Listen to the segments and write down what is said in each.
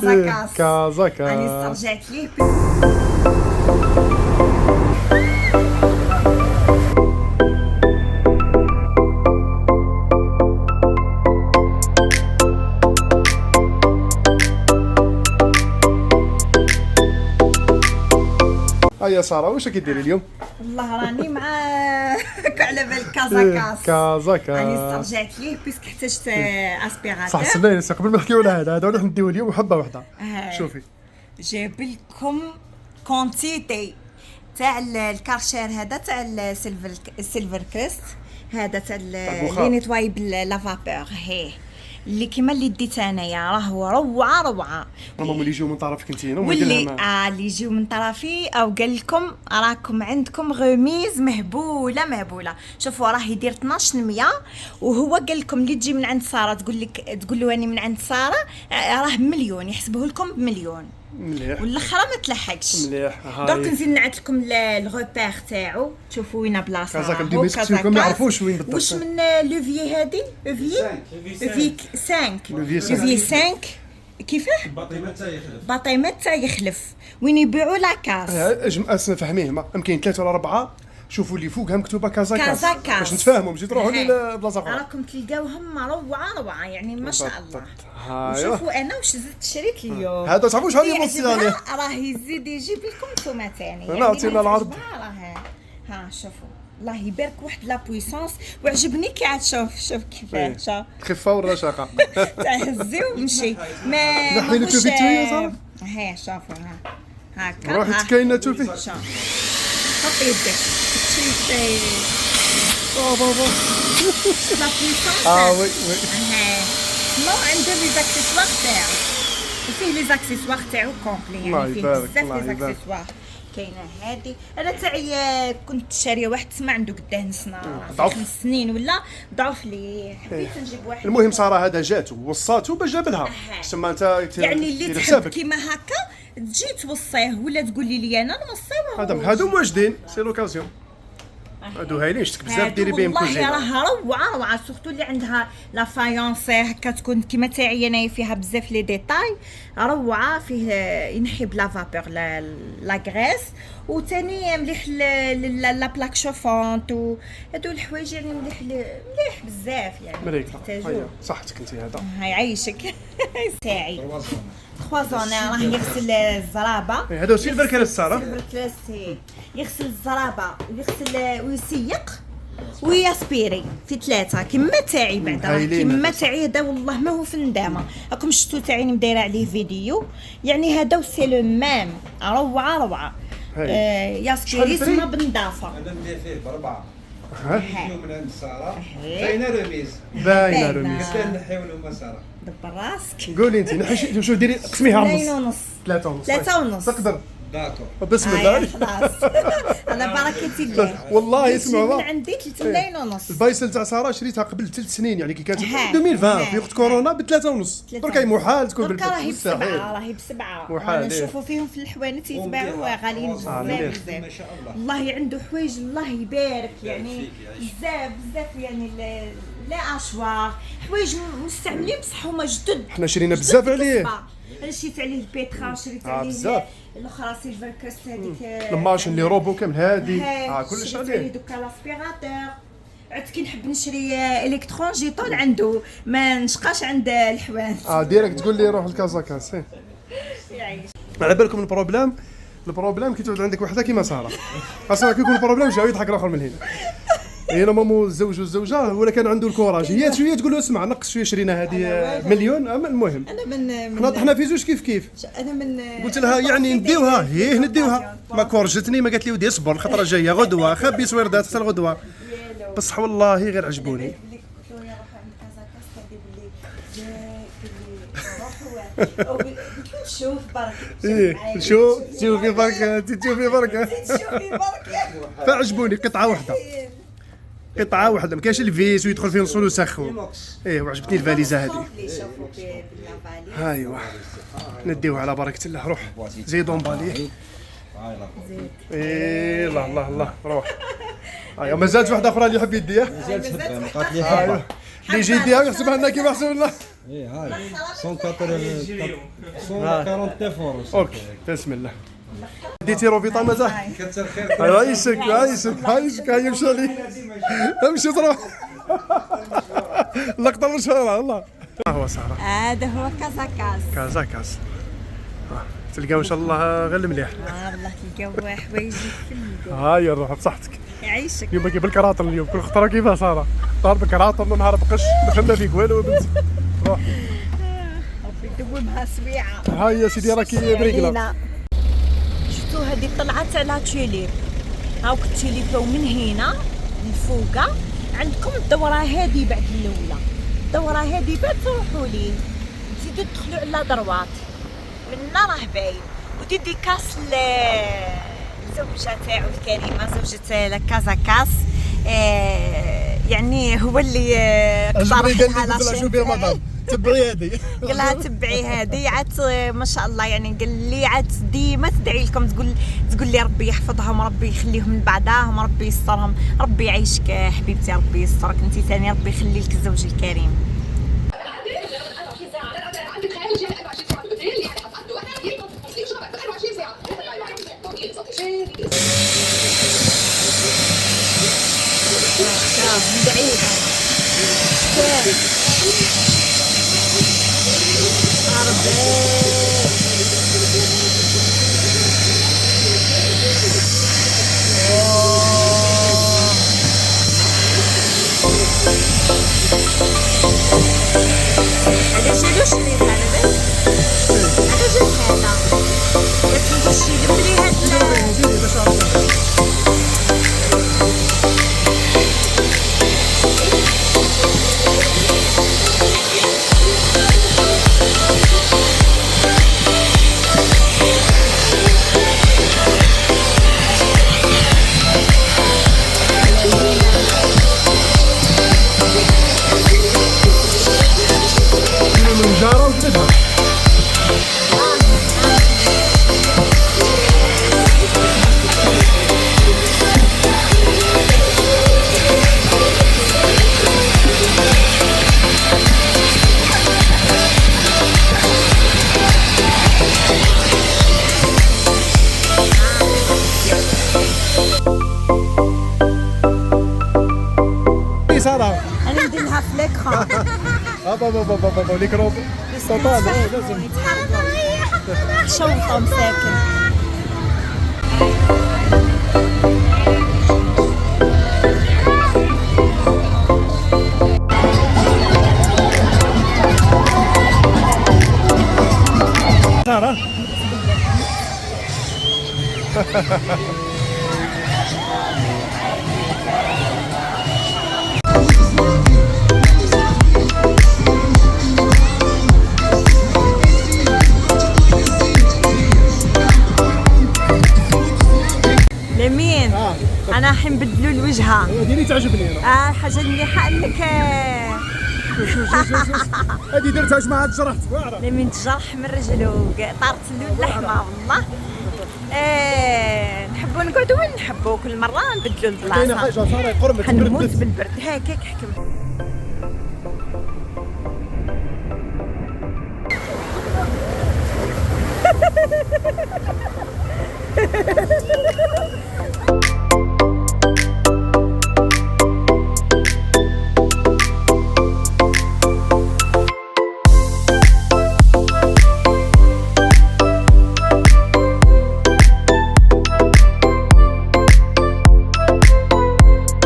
كازاكاس. كازاكاس راني استرجعت ليه. يا ساره واش كديري اليوم؟ والله راني مع على بال كازاكاس. كازاكاس راني استرجعت ليه بيسك احتجت اسبيراتور. صح سنين قبل ما نحكيو على هذا نروح نديو اليوم حبه واحده. شوفي جايب لكم كونتيتي تاع الكارشير هذا تاع السيلفر كريست هذا تاع اللي نيتواي بلا فابور هي اللي كيما اللي ديت انايا راهو روعه. هما اللي يجيو من طرفك انت واللي اللي يجيو من طرفي او قال لكم راكم عندكم غميز مهبوله. شوفوا راه يدير 1200 وهو قال لكم اللي تجي من عند ساره تقول له اني من عند ساره راه مليون يحسبوه لكم بمليون. مليح والاخرى ما تلحقش. مليح. دونك نزيد نعت لكم الغوبير تاعو تشوفوا وين بلاصه. كازاك نديو مسكتكم ما يعرفوش وين بالضبط. واش من لوفي هذه لوفي 5 لوفي 5 كيفاه باطيمات تا يخلف وين يبيعوا لاكاس. اسنا فهميه ما يمكن 3 ولا 4 شوفوا اللي فوقها مكتوبه كازاكاس باش نتفاهموا ماشي تروحوا لبلاصه اخرى. راكم تلقاوهم روعه يعني ما شاء الله. هايا شوفوا انا واش زدت شريت اليوم هذا تعرفوا شحال يبصي عليه راه يزيد يجيب لكم نتوما ثاني انا عطينا العرض. ها شوفوا الله يبارك واحد لا بويسونس وعجبني كي عاد شوف كيفاش خفه والرشاقه تهزي ومشي ما نحيلو توفي تويا ها شوفوا هاكا روحي تكاينه توفي حطي يدك تشوفي بابا لا بويسونس وي نو عنده لي زاكسيسوار تاعو وفيه لي زاكسيسوار تاعو كومبلي يعني فيه بزاف لي زاكسيسوار. كاينه هذه انا تاعي كنت شاريه واحد تسمع عنده قداه سنه 5 سنين ولا ضعف لي حبيت نجيب واحد. المهم ساره هذا جاتو وصاتو باش جاب لها تسمى انت يعني اللي تحب كيما هكا تجي توصيه ولا تقولي لي انا نوصيه. هادو واجدين سي لوكازيون هادو هايلين شتك بزاف ديري بهم كوجينه. والله راه روعه سورتو اللي عندها لا فايونسي هكا تكون كيما تاعي انايا فيها بزاف لي ديتاي روعه فيه ينحي بلا فابور لا غريس وثاني مليح لا بلاك شوفونت وهادو الحوايج يعني مليح بزاف يعني مريكا صحتك انت هذا هاي عيشك تاعي 3 زون راه يغسل الزرابه. هذا سيلفر كريست ساره يغسل الزرابه ويغسل ويسيق ويسبيري في 3 كيما تاعي بعدا كيما تاعي هذا والله ما هو في الندامه. راكم شفتوا تاعي مدايره عليه فيديو يعني هذا سي لو ميم روعه. يسبيري سما بنظافه انا ندير فيه بربعه فيديو من عند ساره باينه رميز كان نحيو له ساره دبر راسك. قولي انت نحي شوف ديري قسميها نص 3 ونص تقدر داكور بسم الله خلاص على بركه الله. والله اسمعوا من عندي 3 ملايين ونص. البايسل تاع ساره شريتها قبل 3 سنين يعني كي كانت 2020 في وقت كورونا ب 3 ونص. درك محال تكون درك راهي ب7 محال نشوفوا فيهم في الحوانت يتباعوا غاليين بزاف ما شاء الله. والله عنده حوايج الله يبارك يعني بزاف يعني لا اشواق حوايج مستعملين بصح هما جدد. حنا شرينا بزاف عليه. انا شريت عليه البيترا شريت عليه الاخرى سيلفر كريست هذيك الماشين لي روبو كامل هادي كلش عليه. دوكا لاسبيراتور عدت كي نحب نشري الكترون جي طول عنده ما نشقاش عند الحوان ديريكت تقول لي روح لكازاكاس يعيش. على بالكم البروبليم كي تعود عندك وحده كيما ساره اصلا كي يكون البروبليم جاي يضحك الاخر من هنا. هنا مامو الزوج والزوجه هو كان عنده الكوراج هي شويه تقول له اسمع نقص شويه شرينا هذه مليون. المهم حنا طحنا في زوج كيف انا قلت لها يعني نديوها نديوها ما كورجتني ما قالت لي ودي اصبر الخطره جايه غدوه خبي سويردات حتى الغدوه بصح والله غير عجبوني. شوف بركه شوفي بركه فعجبوني قطعه واحده ما كاينش الفيس ويدخل فيه نص ويسخن. وعجبتني الفاليزه هذه. ايوا نديوها على بركه الله. روح زيدون باليه. الله روح. مازالت واحده اخرى اللي يحب يديها. مازالت قالت لي اللي يجي يديها ويحسبها لنا كيما حسبنا. ايه هاي 149 فورس. اوكي بسم الله. ديتي روفيطا مازال كثر خير. عايشك هاي مشى لي امشي تروح اللقطه مشهوره والله. هو ساره هذا هو كازاكاس تلقاو ان شاء الله غير المليح. والله تلقاو حوايج في هاي نروح بصحتك. يعيشك. اليوم كيف بالكراطن اليوم كل خطره كيفاه ساره نهار بكراطن نهار بقش دخلنا فيك والو بنتي روح. ربي يدومها سويعه. هاي يا سيدي راكي بريقله. شفتوا هذه طلعت على تيليب. هاوك التيليب من هنا لفوقه عندكم الدوره هذه بعد الاولى. الدوره هذه بعد تروحوا ليه تزيدوا تدخلوا على دروات منا راه باين وديديكاس الزوجه تاعو الكريمه زوجة كازاكاس. يعني هو اللي اقترح لها لاشين تبعي هذه قال لها تبعي هذه عاد ما شاء الله. يعني قال لي عاد ديما تدعي لكم تقول لي ربي يحفظهم ربي يخليهم لبعضاهم ربي يسترهم ربي يعيشك حبيبتي ربي يسترك انت ثاني ربي يخلي لك الزوج الكريم. انا ندير لها في ليكرون. بابا ليكرون طوطال لازم شوطه مساكن. ساره لمين؟ انا راح نبدلوا الوجهه. هذه اللي تعجبني انا. حاجه مليحه انك هذه درتها واش ما عاد جرحت واعره. لمين تجرح من رجلو طارت له اللحمه والله. نحبوا نقعدوا وين نحبوا كل مره نبدلوا البلاصه. كاينه حاجه صار يقرمت حنموت بالبرد هكاك حكم.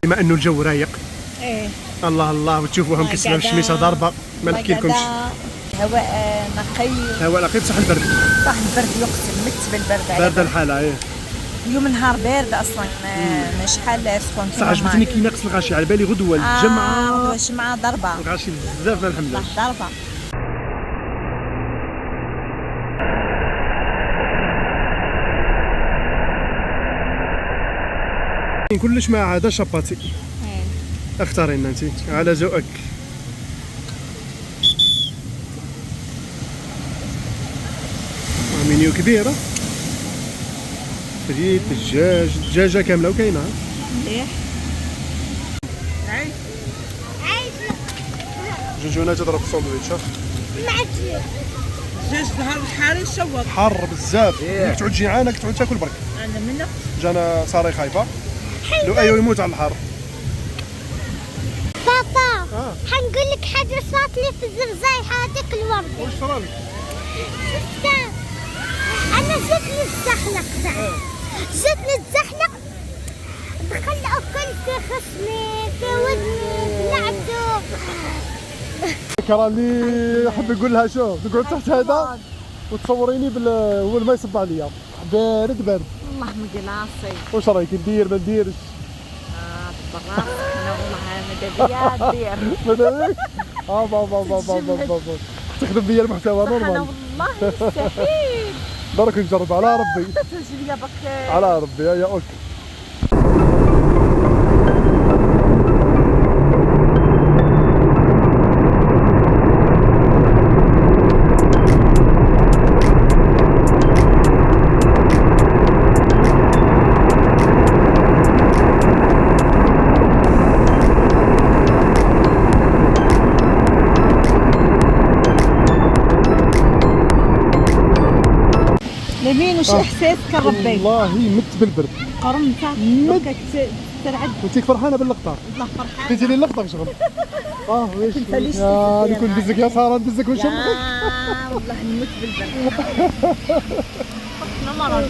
بما انه الجو رايق ايه الله الله وتشوفوهم كيسمعوا الشميسه ضاربه ما نحكيلكمش. هواء نقي هواء نقي بصح البرد صح البرد يقتل مت بالبرد. بارده الحاله ايه اليوم نهار بارد اصلا شحال سخون. صح عجبتني كي ناقص الغاشي على بالي غدوه الجمعه الجمعه ضربه الغاشي بزاف الحمد لله ضربه. كلش ما عدا شاباتي اختاري لنا انت على ذوقك. منيو كبيره فريت الدجاج الدجاجه كامله وكاينه مليح. جنجونه تضرب في الساندويتش. جوج نهار الحار يشوط. حار بزاف. كي تعود جيعانه كي تعود تاكل برك. انا منك جانا صاري خايفه. لو ايوه يموت على الحار. بابا حنقول لك حاجه صارت لي في الزرزاي هذيك الورده. واش صرالك؟ شفتها انا جيت نتزحلق جيت نتزحلق دخل اكل في خصمي في ودني طلعتو. كرا اللي يحب يقول لها شوف تقعد تحت هذا وتصوريني هو الماء يصب عليا بارد بارد. والله مقلاصي. واش رايك ندير ما نديرش؟ براسك انا والله ماذا بيا ندير. ماذا بيك؟ بابا تخدم بيا المحتوى انا نورمال. والله مستحيل. برك نجرب على ربي. تسجل يا بك. على ربي يا اوكي. لمين وش احساسك الربي؟ والله مت بالبرد. قرمتها بكك ترعد. كنتيك فرحانه باللقطه. والله فرحانه. قلتي لي اللقطه شغل. ويش ليش يا تسكت نكون يا ندزك يا ساره ندزك ونشوفك. يا والله نموت بالبرد. مرض.